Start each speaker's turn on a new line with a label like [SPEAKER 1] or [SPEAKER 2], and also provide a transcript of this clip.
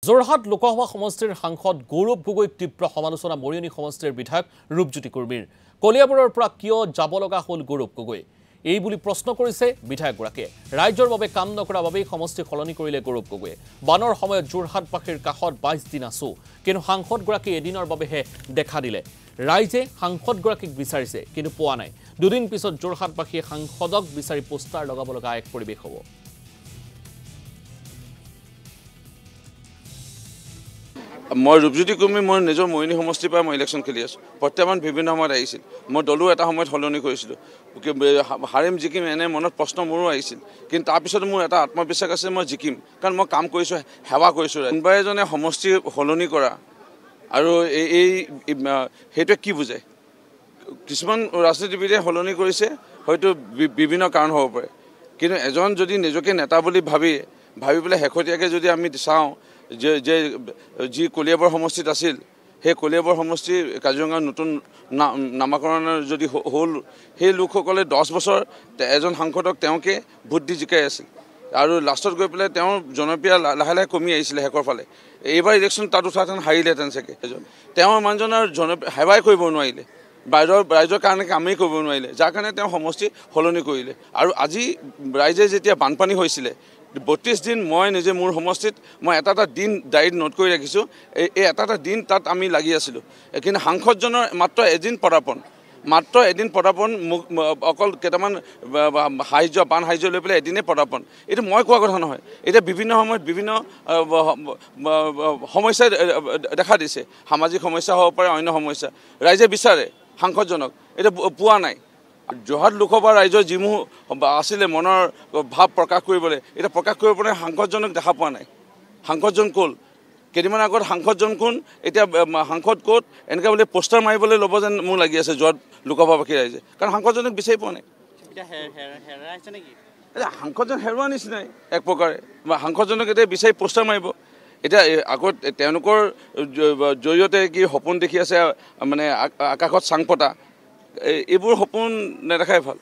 [SPEAKER 1] যোৰহাট লোকসভা সমষ্টিৰ সাংসদ গৌৰৱ গগৈক তীব্ৰ সমালোচনা মৰিয়নি সমষ্টিৰ বিধায়ক ৰূপজ্যোতি কুৰ্মীৰ কলিয়াবৰৰ পৰা কিয় যাব লগা হ'ল গৌৰৱ গগৈ এই বুলি প্ৰশ্ন কৰিছে বিধায়কগৰাকীয়ে ৰাজ্যৰ বাবে কাম নকৰা বাবে সমষ্টি সলনি কৰিলে গৌৰৱ গগৈয়ে বানৰ সময়ত যোৰহাটবাসীৰ কাষত 22 দিন আছো কিন্তু সাংসদগৰাকী এদিনৰ বাবেহে দেখা দিলে ৰাইজে সাংসদগৰাকীক বিচাৰিছে কিন্তু পোৱা নাই দুদিন পিছত যোৰহাটবাসীয়ে সাংসদক বিচাৰি পোষ্টাৰ লগাব লগা এক পৰিৱেশ হ'ব
[SPEAKER 2] মই ৰূপজ্যোতি কুৰ্মী মই নিজৰ মৰিয়নি সমষ্টিৰ পৰা মই ইলেকশ্যন খেলি আছোঁ প্ৰত্যাহ্বান বিভিন্ন সময়ত আহিছিল মই দলো এটা সময়ত সলনি কৰিছিলোঁ হাৰিম জিকিম এনে মনত প্ৰশ্ন মোৰো আহিছিল কিন্তু তাৰপিছত মোৰ এটা আত্মবিশ্বাস আছে মই জিকিম কাৰণ মই কাম কৰিছোঁ সেৱা কৰিছোঁ কোনোবা এজনে সমষ্টি সলনি কৰা আৰু এই সেইটোৱে কি বুজায় কিছুমান ৰাজনীতিবিদে সলনি কৰিছে হয়তো বিভিন্ন কাৰণ হ'ব পাৰে কিন্তু এজন যদি নিজকে নেতা বুলি ভাবি পেলাই শেহতীয়াকৈ যদি আমি চাওঁ যে যি কলিয়াবৰ সমষ্টিত আছিল সেই কলিয়াবৰ সমষ্টি কাজিৰঙাৰ নতুন নামাকৰণৰ যদি হ'ল সেই লোকসকলে 10 বছৰ এজন সাংসদক তেওঁকে ভোট দি জিকাই আছিল আৰু লাষ্টত গৈ পেলাই তেওঁৰ জনপ্ৰিয় লাহে লাহে কমি আহিছিলে শেষৰ ফালে এইবাৰ ইলেকশ্যন তাত উঠাহেঁতেন হাৰিলেহেঁতেন চাগে তেওঁৰ মানুহজনৰ সেৱাই কৰিব নোৱাৰিলে ৰাইজৰ কাৰণে কামেই কৰিব নোৱাৰিলে যাৰ কাৰণে তেওঁ সমষ্টি সলনি কৰিলে আৰু আজি ৰাইজে যেতিয়া বানপানী হৈছিলে 32 দিন মই নিজে মোৰ সমষ্টিত মই এটা দিন ডায়েৰীত নোট কৰি ৰাখিছোঁ এই এটা দিন তাত আমি লাগি আছিলোঁ কিন্তু সাংসদজনৰ মাত্ৰ এদিন পদাপন অকল কেইটামান বান সাহায্য লৈ পেলাই এদিনে পদাপন এইটো মই কোৱা কথা নহয় এতিয়া বিভিন্ন সময়ত বিভিন্ন সমস্যাই দেখা দিছে সামাজিক সমস্যা হ'ব পাৰে অন্য সমস্যা ৰাইজে বিচাৰে সাংসদজনক এটা পোৱা নাই যোৰহাট লোকসভা ৰাইজৰ যিমুহ আছিলে মনৰ ভাৱ প্ৰকাশ কৰিবলৈ এটা প্ৰকাশ কৰিব পৰা সাংসদজনক দেখা পোৱা নাই সাংসদজন ক'ল কেইদিনমান আগত সাংসদজন কোন এতিয়া সাংসদ ক'ত এনেকৈ বোলে পোষ্টাৰ মাৰিবলৈ ল'ব যেন মোৰ লাগি আছে যোৰহাট লোকসভাবাসী ৰাইজে কাৰণ সাংসদজনক বিচাৰি পোৱা নাই এতিয়া সাংসদজন হেৰুৱা নিচিনাই এক প্ৰকাৰে সাংসদজনক এতিয়া বিচাৰি পোষ্টাৰ মাৰিব এতিয়া আগত তেওঁলোকৰ জৰিয়তে কি সপোন দেখি আছে মানে আকাশত চাং পতা এইবোৰ সপোন নেদেখাই ভাল